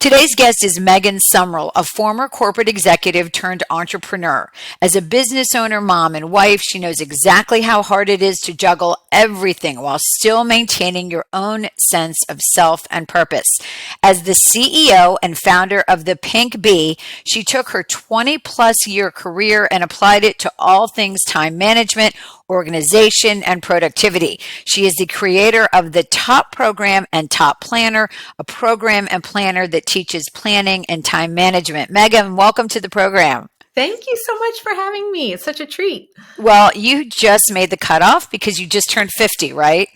Today's guest is Megan Sumrell, a former corporate executive turned entrepreneur. As a business owner, mom, and wife, she knows exactly how hard it is to juggle everything while still maintaining your own sense of self and purpose. As the CEO and founder of the Pink Bee, she took her 20-plus year career and applied it to all things time management, organization, and productivity. She is the creator of the Top Program and Top Planner, a program and planner that teaches planning and time management. Megan, welcome to the program. Thank you so much for having me. It's such a treat. Well, you just made the cutoff because you just turned 50, right?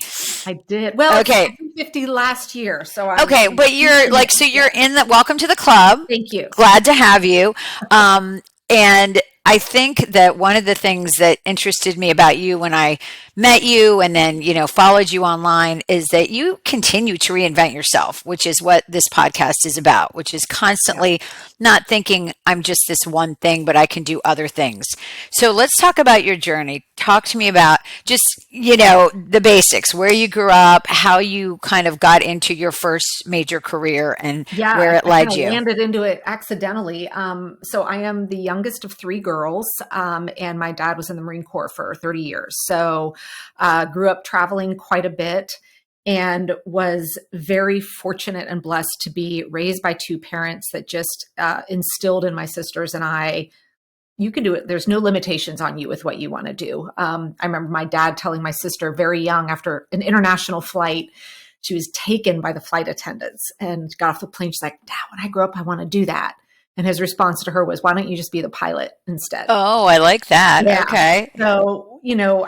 I did. Well, okay. I turned 50 last year. So okay, but you're like, so you're in the, welcome to the club. Thank you. Glad to have you. And I think that one of the things that interested me about you when I met you and then, followed you online is that you continue to reinvent yourself, which is what this podcast is about, which is constantly not thinking I'm just this one thing, but I can do other things. So let's talk about your journey. Talk to me about just, the basics, where you grew up, how you kind of got into your first major career and where it led you. I landed into it accidentally. So I am the youngest of three girls, and my dad was in the Marine Corps for 30 years. So grew up traveling quite a bit and was very fortunate and blessed to be raised by two parents that just instilled in my sisters and I, you can do it. There's no limitations on you with what you want to do. I remember my dad telling my sister very young after an international flight, she was taken by the flight attendants and got off the plane. She's like, Dad, when I grow up, I want to do that. And his response to her was, why don't you just be the pilot instead? Oh, I like that. Yeah. Okay. So,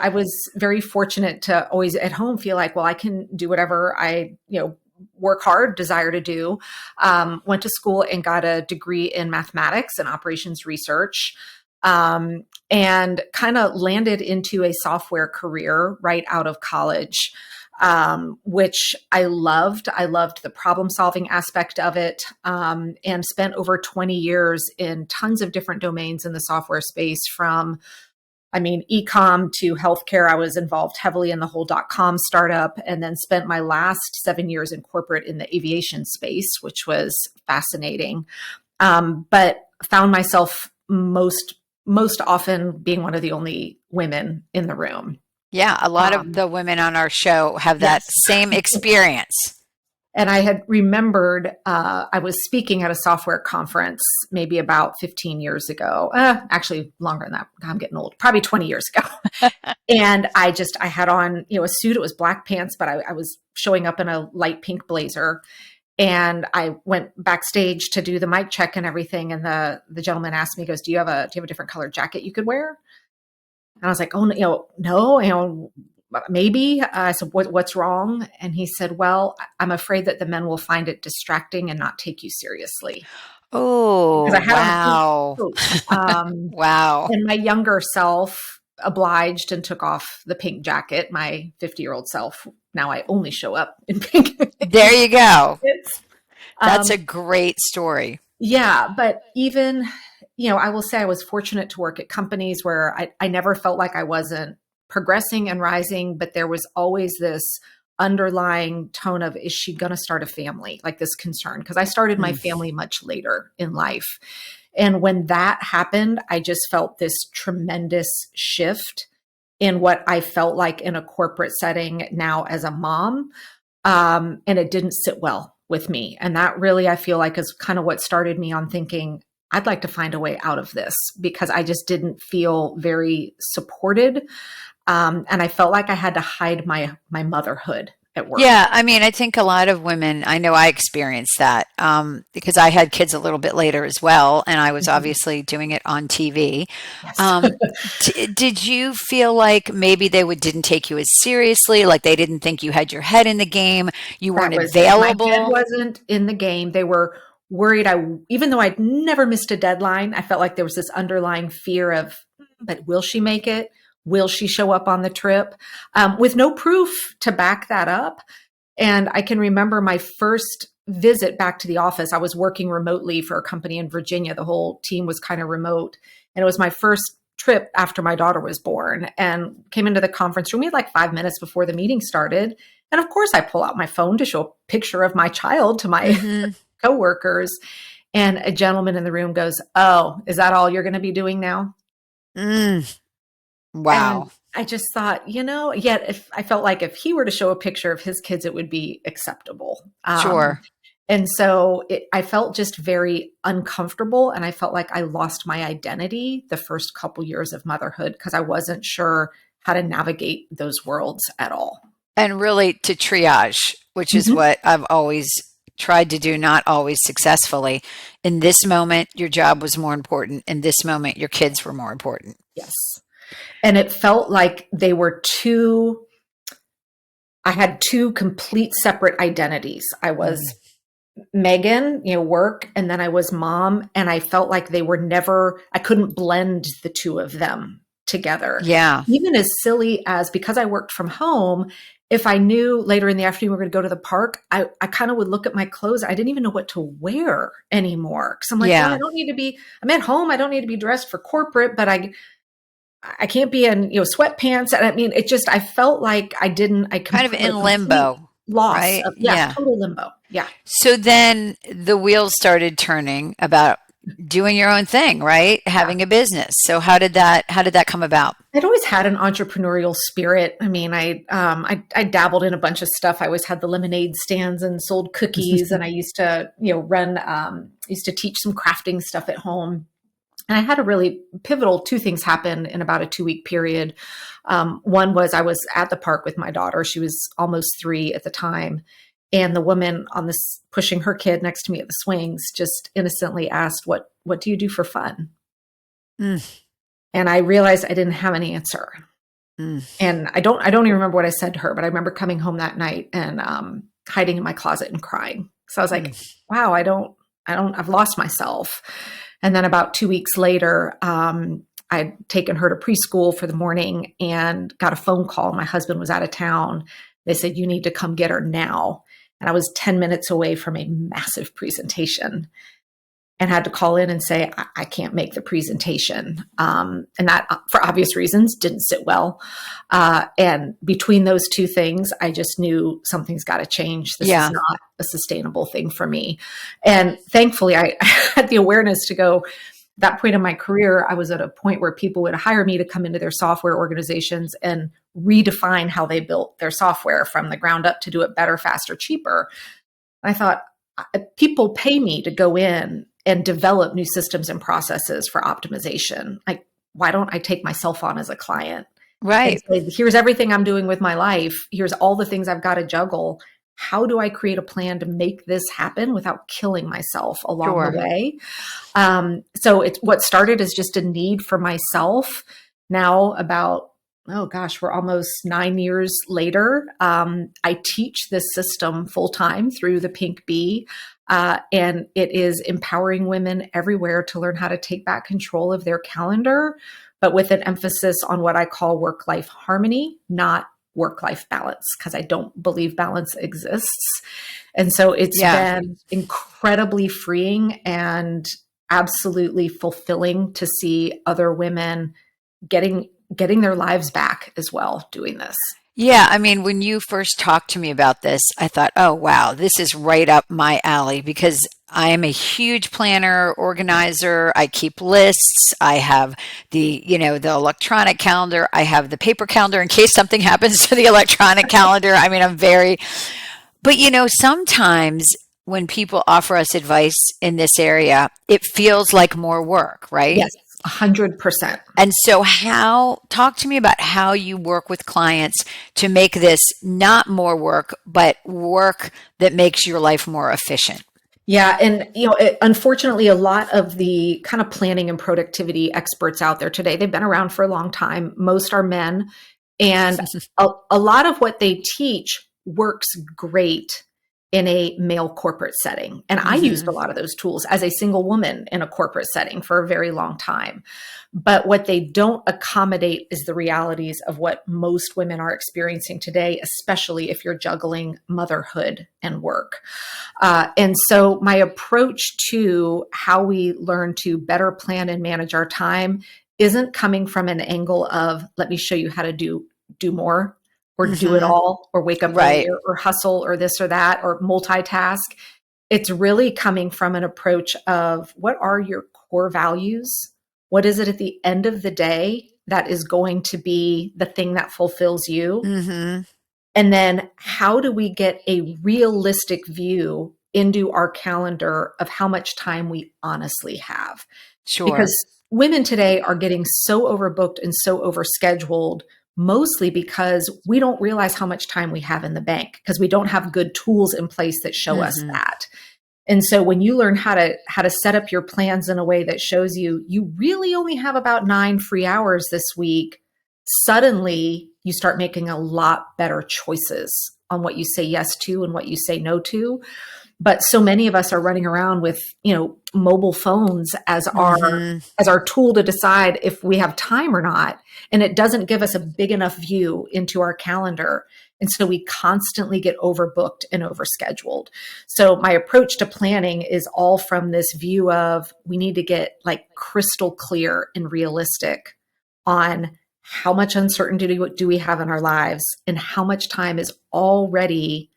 I was very fortunate to always at home feel like, well, I can do whatever I, work hard, desire to do. Went to school and got a degree in mathematics and operations research. And kind of landed into a software career right out of college. Which I loved. I loved the problem solving aspect of it, and spent over 20 years in tons of different domains in the software space from, e-com to healthcare. I was involved heavily in the whole .com startup and then spent my last 7 years in corporate in the aviation space, which was fascinating. But found myself most often being one of the only women in the room. Yeah, a lot of the women on our show have that same experience. And I had remembered I was speaking at a software conference maybe about 15 years ago, actually longer than that. I'm getting old, probably 20 years ago. And I had on, a suit. It was black pants, but I was showing up in a light pink blazer. And I went backstage to do the mic check and everything. And the gentleman asked me, he goes, do you have a different colored jacket you could wear? And I was like, oh, no, maybe. I said, what's wrong? And he said, well, I'm afraid that the men will find it distracting and not take you seriously. Oh, wow. Wow. And my younger self obliged and took off the pink jacket. My 50-year-old self, now I only show up in pink. There you go. That's a great story. Yeah. But even... I will say I was fortunate to work at companies where I never felt like I wasn't progressing and rising, but there was always this underlying tone of, is she going to start a family? Like this concern, because I started my family much later in life. And when that happened, I just felt this tremendous shift in what I felt like in a corporate setting now as a mom. And it didn't sit well with me. And that really, I feel like, is kind of what started me on thinking, I'd like to find a way out of this, because I just didn't feel very supported. And I felt like I had to hide my motherhood at work. Yeah. I think a lot of women, I know I experienced that because I had kids a little bit later as well. And I was obviously doing it on TV. Yes. Did you feel like maybe they didn't take you as seriously? Like they didn't think you had your head in the game? You weren't available? My head wasn't in the game. They were worried even though I'd never missed a deadline, I felt like there was this underlying fear of, but will she make it? Will she show up on the trip? With no proof to back that up. And I can remember my first visit back to the office. I was working remotely for a company in Virginia. The whole team was kind of remote. And it was my first trip after my daughter was born, and came into the conference room. We had like 5 minutes before the meeting started. And of course I pull out my phone to show a picture of my child to my coworkers. And a gentleman in the room goes, "Oh, is that all you're going to be doing now?" Mm, And wow. I just thought, yet if I felt like if he were to show a picture of his kids, it would be acceptable. Sure. And so I felt just very uncomfortable. And I felt like I lost my identity the first couple years of motherhood because I wasn't sure how to navigate those worlds at all. And really to triage, which is Mhm. what I've always tried to do, not always successfully. In this moment, your job was more important. In this moment, your kids were more important. Yes. And it felt like I had two complete separate identities. I was Mm. Megan, work, and then I was mom. And I felt like I couldn't blend the two of them together. Yeah. Even as silly as because I worked from home, if I knew later in the afternoon we were going to go to the park, I kind of would look at my clothes. I didn't even know what to wear anymore. Cause I'm like, well, Yeah. I'm at home. I don't need to be dressed for corporate, but I can't be in, sweatpants. And I mean, I felt like I Kind of a in complete limbo, loss right? of, yeah, Yeah. total limbo. Yeah. So then the wheels started turning about doing your own thing, right? Yeah. Having a business. So how did that come about? I'd always had an entrepreneurial spirit. I mean, I dabbled in a bunch of stuff. I always had the lemonade stands and sold cookies, and I used to, used to teach some crafting stuff at home. And I had a really pivotal two things happen in about a 2-week period. One was I was at the park with my daughter. She was almost 3 at the time. And the woman on this pushing her kid next to me at the swings just innocently asked, what do you do for fun? Mm, And I realized I didn't have an answer. mm, And I don't even remember what I said to her, but I remember coming home that night and hiding in my closet and crying. So I was like, mm. wow, I've lost myself. And then about 2 weeks later, I'd taken her to preschool for the morning and got a phone call. My husband was out of town. They said, you need to come get her now. And I was 10 minutes away from a massive presentation and had to call in and say, I can't make the presentation. And that, for obvious reasons, didn't sit well. And between those two things, I just knew something's got to change. This is Yeah. not a sustainable thing for me. And thankfully, I had the awareness to go, that point in my career, I was at a point where people would hire me to come into their software organizations and redefine how they built their software from the ground up to do it better, faster, cheaper. I thought, people pay me to go in and develop new systems and processes for optimization. Like, why don't I take myself on as a client and Right. say, here's everything I'm doing with my life. Here's all the things I've got to juggle. How do I create a plan to make this happen without killing myself along the Sure. way? So it's what started as just a need for myself. Now about, oh gosh, we're almost 9 years later. I teach this system full time through the Pink Bee. And it is empowering women everywhere to learn how to take back control of their calendar, but with an emphasis on what I call work-life harmony, not work-life balance, because I don't believe balance exists. And so it's Yeah. been incredibly freeing and absolutely fulfilling to see other women getting their lives back as well doing this. Yeah, I mean, when you first talked to me about this, I thought, oh, wow, this is right up my alley because I am a huge planner, organizer. I keep lists. I have the electronic calendar. I have the paper calendar in case something happens to the electronic calendar. I mean, but sometimes when people offer us advice in this area, it feels like more work, right? Yes, 100%. And so talk to me about how you work with clients to make this not more work, but work that makes your life more efficient. Yeah. And, unfortunately, a lot of the kind of planning and productivity experts out there today, they've been around for a long time. Most are men. And a lot of what they teach works great in a male corporate setting. And I used Hmm. a lot of those tools as a single woman in a corporate setting for a very long time. But what they don't accommodate is the realities of what most women are experiencing today, especially if you're juggling motherhood and work. And so my approach to how we learn to better plan and manage our time isn't coming from an angle of, let me show you how to do more or do it Hmm. all or wake up Right. earlier or hustle or this or that or multitask. It's really coming from an approach of what are your core values? What is it at the end of the day that is going to be the thing that fulfills you? Mm-hmm. And then how do we get a realistic view into our calendar of how much time we honestly have? Sure. Because women today are getting so overbooked and so overscheduled, mostly because we don't realize how much time we have in the bank because we don't have good tools in place that show us Mm-hmm. that. And so when you learn how to set up your plans in a way that shows you really only have about 9 free hours this week, suddenly you start making a lot better choices on what you say yes to and what you say no to. But so many of us are running around with, mobile phones Mm-hmm. as our tool to decide if we have time or not. And it doesn't give us a big enough view into our calendar. And so we constantly get overbooked and overscheduled. So my approach to planning is all from this view of we need to get like crystal clear and realistic on how much uncertainty do we have in our lives and how much time is already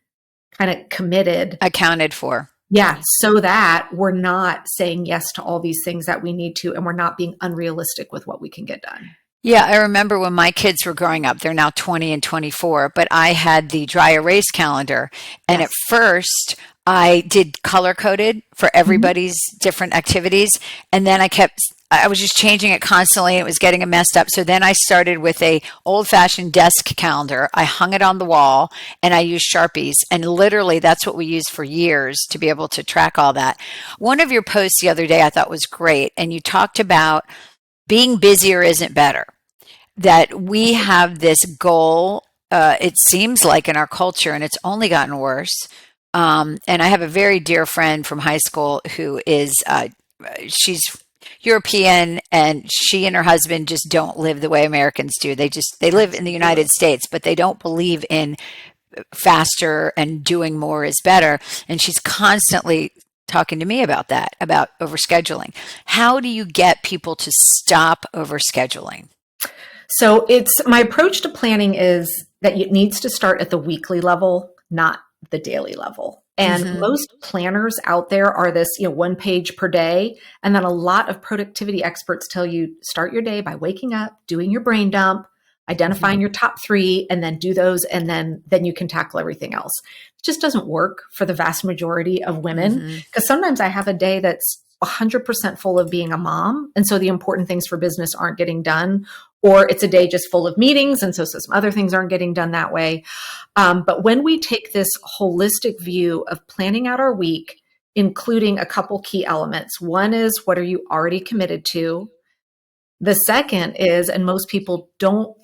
kind of committed. Accounted for. Yeah, so that we're not saying yes to all these things that we need to, and we're not being unrealistic with what we can get done. Yeah, I remember when my kids were growing up, they're now 20 and 24, but I had the dry erase calendar. And Yes. at first, I did color coded for Mhm. everybody's different activities. And then I was just changing it constantly. And it was getting messed up. So then I started with a old fashioned desk calendar. I hung it on the wall and I used Sharpies. And literally that's what we used for years to be able to track all that. One of your posts the other day I thought was great. And you talked about being busier isn't better, that we have this goal, it seems like in our culture, and it's only gotten worse. And I have a very dear friend from high school who is, she's European, and she and her husband just don't live the way Americans do. They live in the United States, but they don't believe in faster and doing more is better. And she's constantly talking to me about that, about overscheduling. How do you get people to stop overscheduling? So it's my approach to planning is that it needs to start at the weekly level, not the daily level. And Mm-hmm. most planners out there are this, one page per day. And then a lot of productivity experts tell you start your day by waking up, doing your brain dump, Mm-hmm. identifying your top 3, and then do those. And then you can tackle everything else. It just doesn't work for the vast majority of women. Mm-hmm. Because sometimes I have a day that's 100% full of being a mom. And so the important things for business aren't getting done, or it's a day just full of meetings. And so some other things aren't getting done that way. But when we take this holistic view of planning out our week, including a couple key elements, one is what are you already committed to? The second is, and most people don't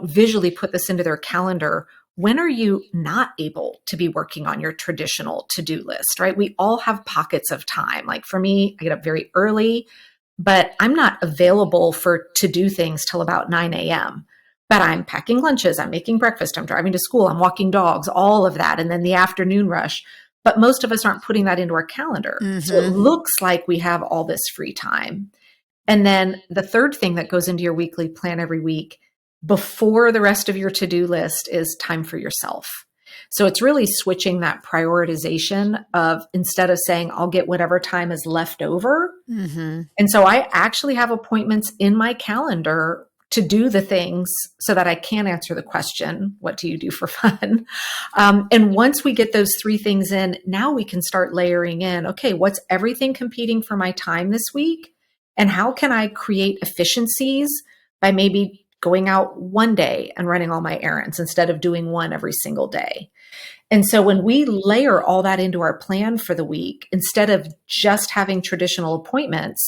visually put this into their calendar, when are you not able to be working on your traditional to-do list, right? We all have pockets of time. Like for me, I get up very early, but I'm not available for to do things till about 9 a.m. But I'm packing lunches, I'm making breakfast, I'm driving to school, I'm walking dogs, all of that. And then the afternoon rush. But most of us aren't putting that into our calendar. So it Mm-hmm. looks like we have all this free time. And then the third thing that goes into your weekly plan every week before the rest of your to-do list is time for yourself. So it's really switching that prioritization of instead of saying, I'll get whatever time is left over. Mm-hmm. And so I actually have appointments in my calendar to do the things so that I can answer the question, what do you do for fun? And once we get those 3 things in, now we can start layering in, okay, what's everything competing for my time this week? And how can I create efficiencies by maybe going out one day and running all my errands instead of doing one every single day? And so when we layer all that into our plan for the week, instead of just having traditional appointments,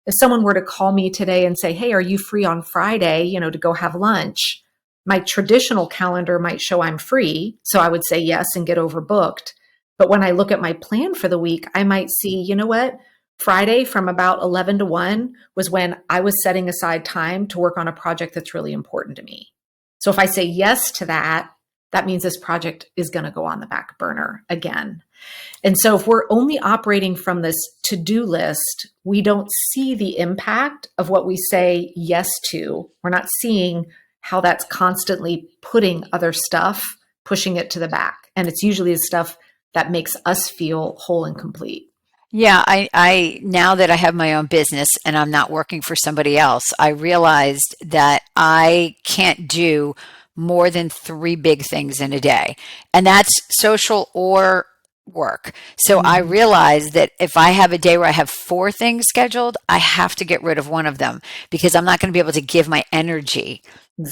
if someone were to call me today and say, hey, are you free on Friday, to go have lunch? My traditional calendar might show I'm free. So I would say yes and get overbooked. But when I look at my plan for the week, I might see, you know what? Friday from about 11 to 1 was when I was setting aside time to work on a project that's really important to me. So if I say yes to that, that means this project is going to go on the back burner again. And so if we're only operating from this to-do list, we don't see the impact of what we say yes to. We're not seeing how that's constantly putting other stuff, pushing it to the back. And it's usually the stuff that makes us feel whole and complete. Yeah, I now that I have my own business and I'm not working for somebody else, I realized that I can't do more than three big things in a day, and that's social or work. So I Mhm. realized that if I have a day where I have four things scheduled, I have to get rid of one of them because I'm not going to be able to give my energy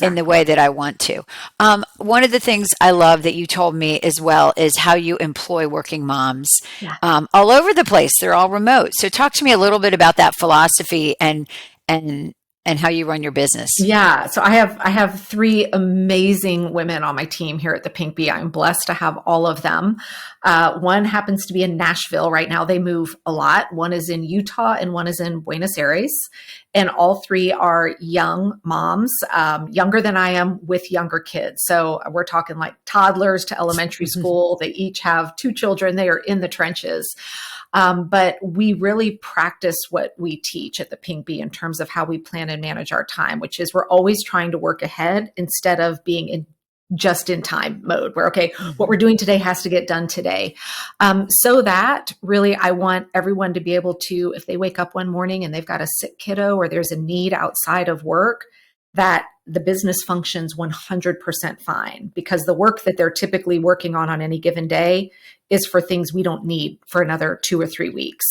in the way Exactly. that I want to. One of the things I love that you told me as well is how you employ working moms Yeah. all over the place. They're all remote. So talk to me a little bit about that philosophy and and how you run your business. Yeah, so I have three amazing women on my team here at the Pink Bee. I'm blessed to have all of them. One happens to be in Nashville right now. They move a lot. One is in Utah and one is in Buenos Aires, and all three are young moms, younger than I am, with younger kids. So we're talking like toddlers to elementary school. They each have two children. They are in the trenches. But we really practice what we teach at the Pink Bee in terms of how we plan and manage our time, which is we're always trying to work ahead instead of being in just in time mode where, okay, what we're Mhm. doing today has to get done today. So that really, I want everyone to be able to, if they wake up one morning and they've got a sick kiddo or there's a need outside of work, that the business functions 100% fine because the work that they're typically working on any given day is for things we don't need for another 2 or 3 weeks.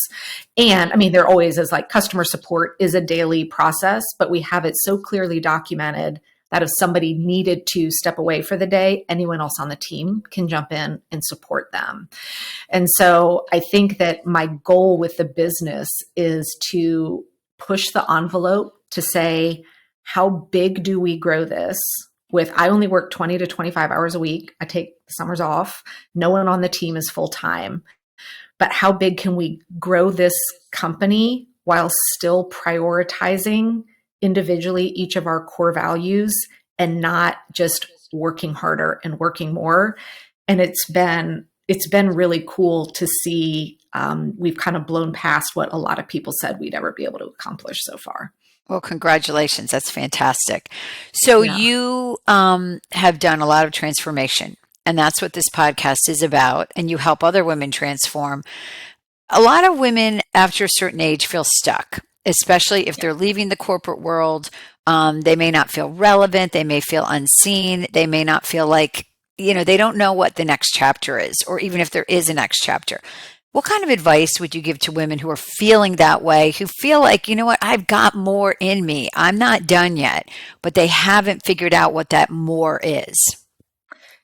And I mean, there always is like customer support is a daily process, but we have it so clearly documented that if somebody needed to step away for the day, anyone else on the team can jump in and support them. And so I think that my goal with the business is to push the envelope to say, how big do we grow this? With I only work 20 to 25 hours a week. I take the summers off. No one on the team is full time. But how big can we grow this company while still prioritizing individually each of our core values and not just working harder and working more? And it's been really cool to see. We've kind of blown past what a lot of people said we'd ever be able to accomplish so far. Well, congratulations. That's fantastic. So Yeah. you have done a lot of transformation, and that's what this podcast is about. And you help other women transform. A lot of women after a certain age feel stuck, especially if they're leaving the corporate world. They may not feel relevant. They may feel unseen. They may not feel like, they don't know what the next chapter is, or even if there is a next chapter. What kind of advice would you give to women who are feeling that way, who feel like, you know what, I've got more in me. I'm not done yet, but they haven't figured out what that more is?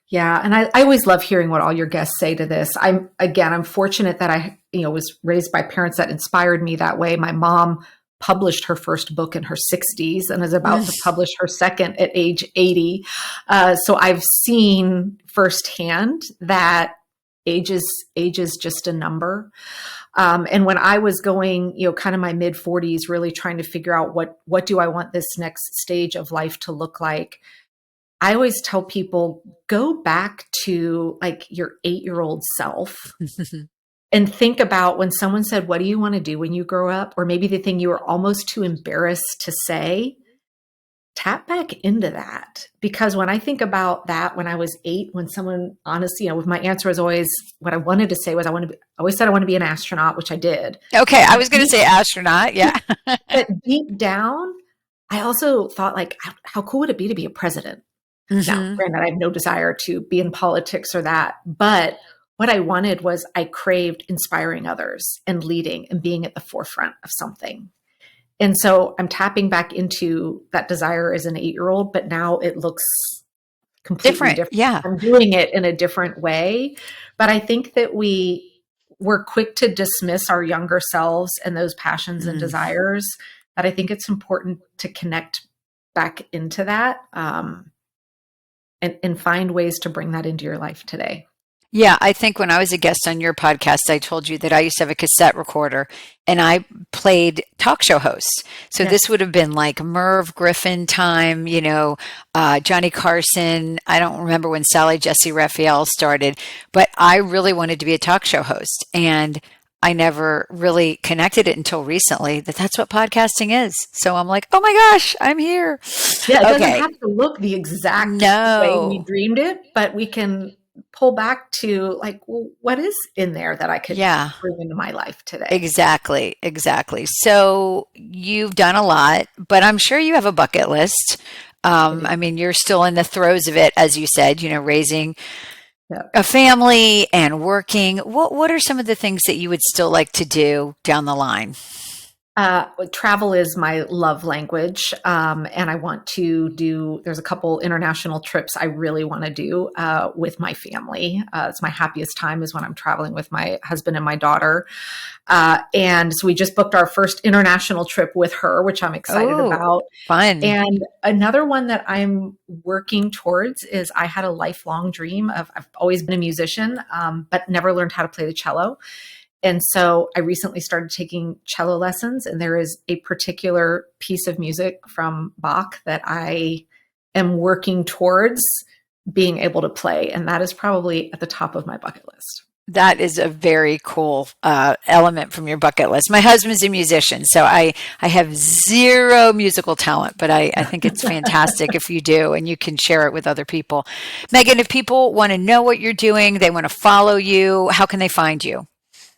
Yeah, and I always love hearing what all your guests say to this. I'm fortunate that I was raised by parents that inspired me that way. My mom published her first book in her 60s and is about to publish her second at age 80. So I've seen firsthand that age is just a number. And when I was going, kind of my mid 40s, really trying to figure out what do I want this next stage of life to look like, I always tell people go back to like your 8-year-old self and think about when someone said, what do you want to do when you grow up? Or maybe the thing you were almost too embarrassed to say, tap back into that. Because when I think about that, when I was 8, when someone honestly, my answer was always what I wanted to say was I always said I want to be an astronaut, which I did. Okay, I was going to say astronaut. Yeah. But deep down, I also thought like, how cool would it be to be a president? Now, Hmm. granted, I have no desire to be in politics or that, but what I wanted was I craved inspiring others and leading and being at the forefront of something. And so I'm tapping back into that desire as an 8-year-old, but now it looks completely Different. different. Yeah. I'm doing it in a different way. But I think that we're quick to dismiss our younger selves and those passions and Mm. desires. But I think it's important to connect back into that. And find ways to bring that into your life today. Yeah, I think when I was a guest on your podcast, I told you that I used to have a cassette recorder and I played talk show hosts. So Yes. this would have been like Merv Griffin time, Johnny Carson. I don't remember when Sally Jesse Raphael started, but I really wanted to be a talk show host. And I never really connected it until recently that that's what podcasting is. So I'm like, oh my gosh, I'm here. Yeah, it doesn't Okay. have to look the exact way we No. dreamed it, but we can. pull back to like, well, what is in there that I could Yeah. bring into my life today? Exactly, exactly. So you've done a lot, but I'm sure you have a bucket list. I do. I mean, you're still in the throes of it, as you said, raising Yeah. a family and working. What are some of the things that you would still like to do down the line? Travel is my love language, and I want to do. There's a couple international trips I really want to do with my family. It's my happiest time is when I'm traveling with my husband and my daughter. And so we just booked our first international trip with her, which I'm excited Oh, about. fun. And another one that I'm working towards is I had a lifelong dream of I've always been a musician, but never learned how to play the cello. And so I recently started taking cello lessons, and there is a particular piece of music from Bach that I am working towards being able to play. And that is probably at the top of my bucket list. That is a very cool element from your bucket list. My husband's a musician, so I have zero musical talent, but I think it's fantastic if you do and you can share it with other people. Megan, if people want to know what you're doing, they want to follow you, how can they find you?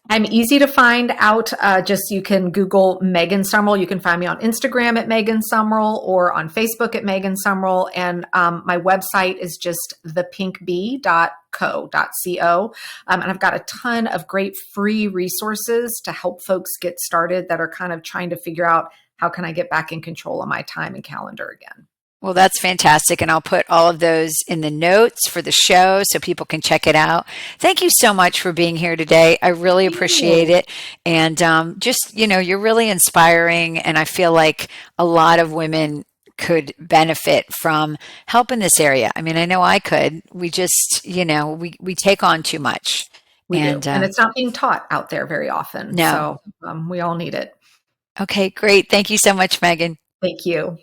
I'm easy to find out. Just you can Google Megan Sumrell. You can find me on Instagram at Megan Sumrell or on Facebook at Megan Sumrell. And my website is just thepinkbee.co. And I've got a ton of great free resources to help folks get started that are kind of trying to figure out how can I get back in control of my time and calendar again. Well, that's fantastic. And I'll put all of those in the notes for the show so people can check it out. Thank you so much for being here today. I really appreciate it. And just, you're really inspiring. And I feel like a lot of women could benefit from help in this area. I mean, I know I could. We just, we take on too much. We do. And And it's not being taught out there very often. no. So we all need it. Okay, great. Thank you so much, Megan. Thank you.